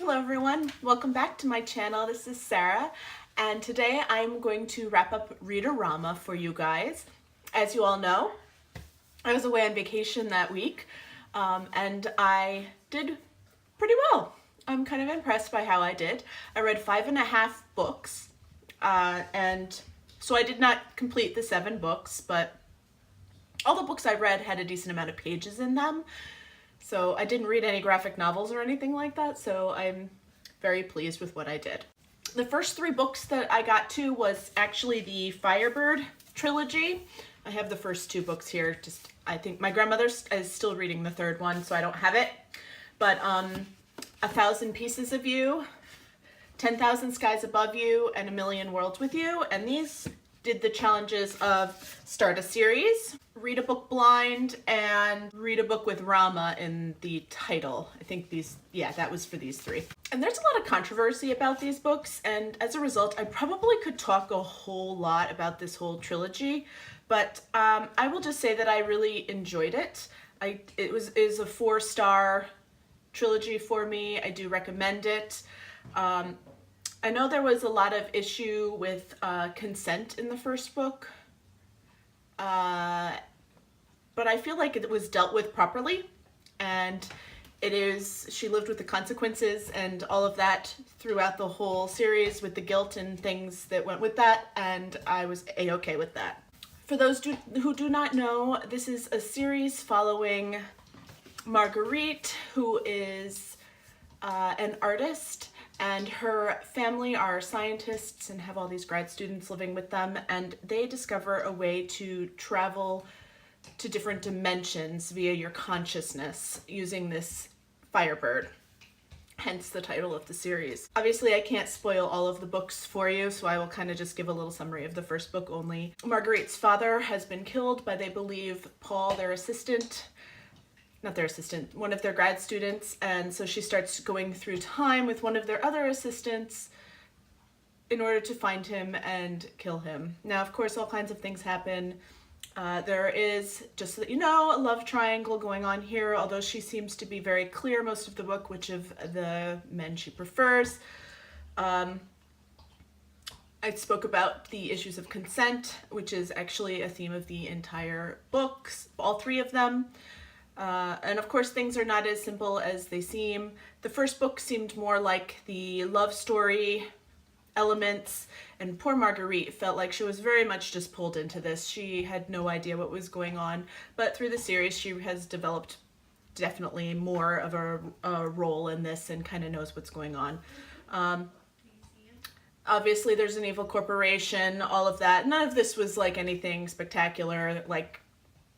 Hello everyone, welcome back to my channel. This is Sarah, and today I'm going to wrap up Reader Rama for you guys. As you all know, I was away on vacation that week, and I did pretty well. I'm kind of impressed by how I did. I read 5.5 books, and so I did not complete the 7 books, but all the books I read had a decent amount of pages in them. So I didn't read any graphic novels or anything like that, so I'm very pleased with what I did. The first 3 books that I got to was actually the Firebird Trilogy. I have the first 2 books here. I think my grandmother is still reading the 3rd one, so I don't have it. But 1,000 Pieces of You, 10,000 Skies Above You, and 1,000,000 Worlds with You. And these did the challenges of start a series, read a book blind, and read a book with Rama in the title. I think that was for these 3. And there's a lot of controversy about these books, and as a result, I probably could talk a whole lot about this whole trilogy, but I will just say that I really enjoyed it. It is a 4-star trilogy for me. I do recommend it. I know there was a lot of issue with consent in the first book, but I feel like it was dealt with properly, and she lived with the consequences and all of that throughout the whole series with the guilt and things that went with that, and I was a-okay with that. For those who do not know, this is a series following Marguerite, who is an artist, and her family are scientists and have all these grad students living with them, and they discover a way to travel to different dimensions via your consciousness using this Firebird, hence the title of the series. Obviously, I can't spoil all of the books for you, so I will kind of just give a little summary of the first book only. Marguerite's father has been killed by, they believe, Paul, one of their grad students, and so she starts going through time with one of their other assistants in order to find him and kill him. Now, of course, all kinds of things happen. There is, just so that you know, a love triangle going on here, although she seems to be very clear most of the book which of the men she prefers. I spoke about the issues of consent, which is actually a theme of the entire books, all 3 of them. And of course, things are not as simple as they seem. The first book seemed more like the love story elements, and poor Marguerite felt like she was very much just pulled into this. She had no idea what was going on, but through the series, she has developed definitely more of a role in this and kind of knows what's going on. Obviously, there's an evil corporation, all of that. None of this was like anything spectacular,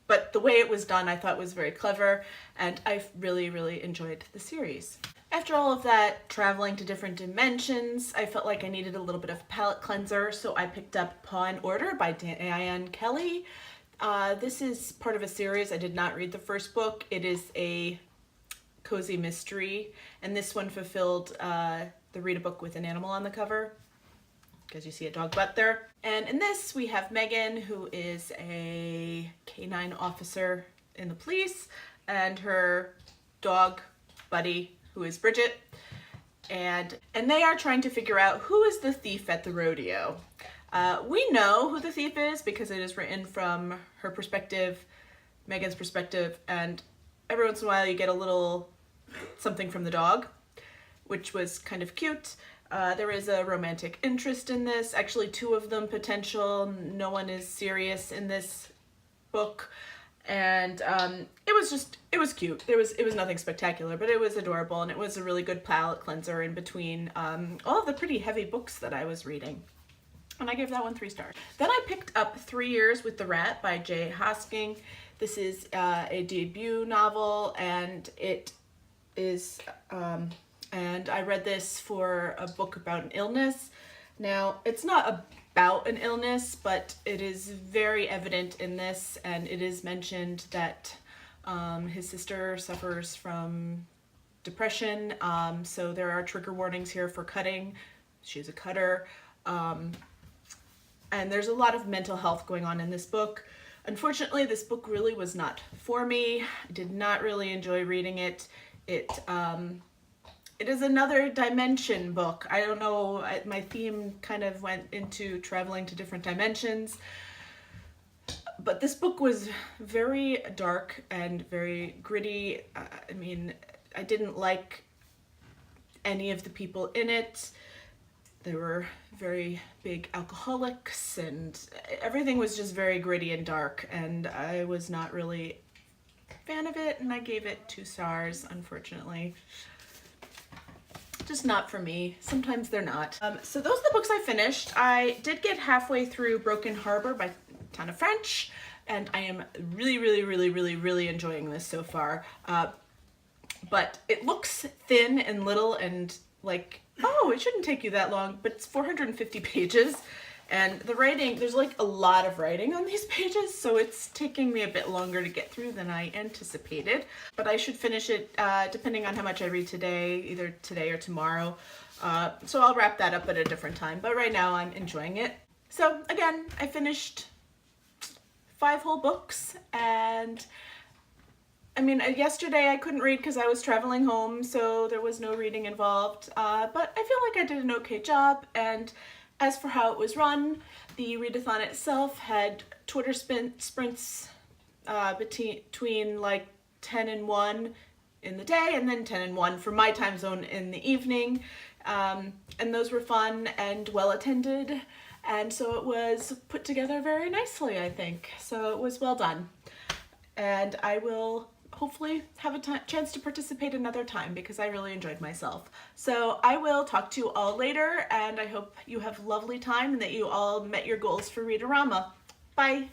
but the way it was done I thought was very clever, and I really, really enjoyed the series. After all of that traveling to different dimensions, I felt like I needed a little bit of palate cleanser, so I picked up Paw and Order by Diane Kelly. This is part of a series. I did not read the first book. It is a cozy mystery, and this one fulfilled the read a book with an animal on the cover, because you see a dog butt there. And in this, we have Megan, who is a canine officer in the police, and her dog buddy, who is Bridget. And they are trying to figure out who is the thief at the rodeo. We know who the thief is because it is written from her perspective, Megan's perspective, and every once in a while you get a little something from the dog, which was kind of cute. There is a romantic interest in this, actually 2 of them potential. No one is serious in this book, and it was cute. It was nothing spectacular, but it was adorable, and it was a really good palate cleanser in between all of the pretty heavy books that I was reading. And I gave that one 3 stars. Then I picked up 3 Years with the Rat by Jay Hosking. This is a debut novel, and it is and I read this for a book about an illness. Now, it's not about an illness, but it is very evident in this, and it is mentioned that his sister suffers from depression, so there are trigger warnings here for cutting. She's a cutter, and there's a lot of mental health going on in this book. Unfortunately, this book really was not for me. I did not really enjoy reading it. it is another dimension book. I don't know, my theme kind of went into traveling to different dimensions. But this book was very dark and very gritty. I mean, I didn't like any of the people in it. They were very big alcoholics and everything was just very gritty and dark, and I was not really a fan of it, and I gave it 2 stars, unfortunately. Just not for me. Sometimes they're not. So those are the books I finished. I did get halfway through Broken Harbour by Tana French, and I am really enjoying this so far. But it looks thin and little and like, oh, it shouldn't take you that long, but it's 450 pages. And the writing, there's like a lot of writing on these pages, so it's taking me a bit longer to get through than I anticipated. But I should finish it depending on how much I read today, either today or tomorrow. So I'll wrap that up at a different time, but right now I'm enjoying it. So again, I finished 5 whole books, and I mean, yesterday I couldn't read because I was traveling home, so there was no reading involved, but I feel like I did an okay job. And as for how it was run, the readathon itself had Twitter sprints between like 10 and 1 in the day, and then 10 and 1 for my time zone in the evening, and those were fun and well attended, and so it was put together very nicely, I think. So it was well done, and I will hopefully have a chance to participate another time because I really enjoyed myself. So I will talk to you all later, and I hope you have a lovely time and that you all met your goals for Read-A-Rama. Bye!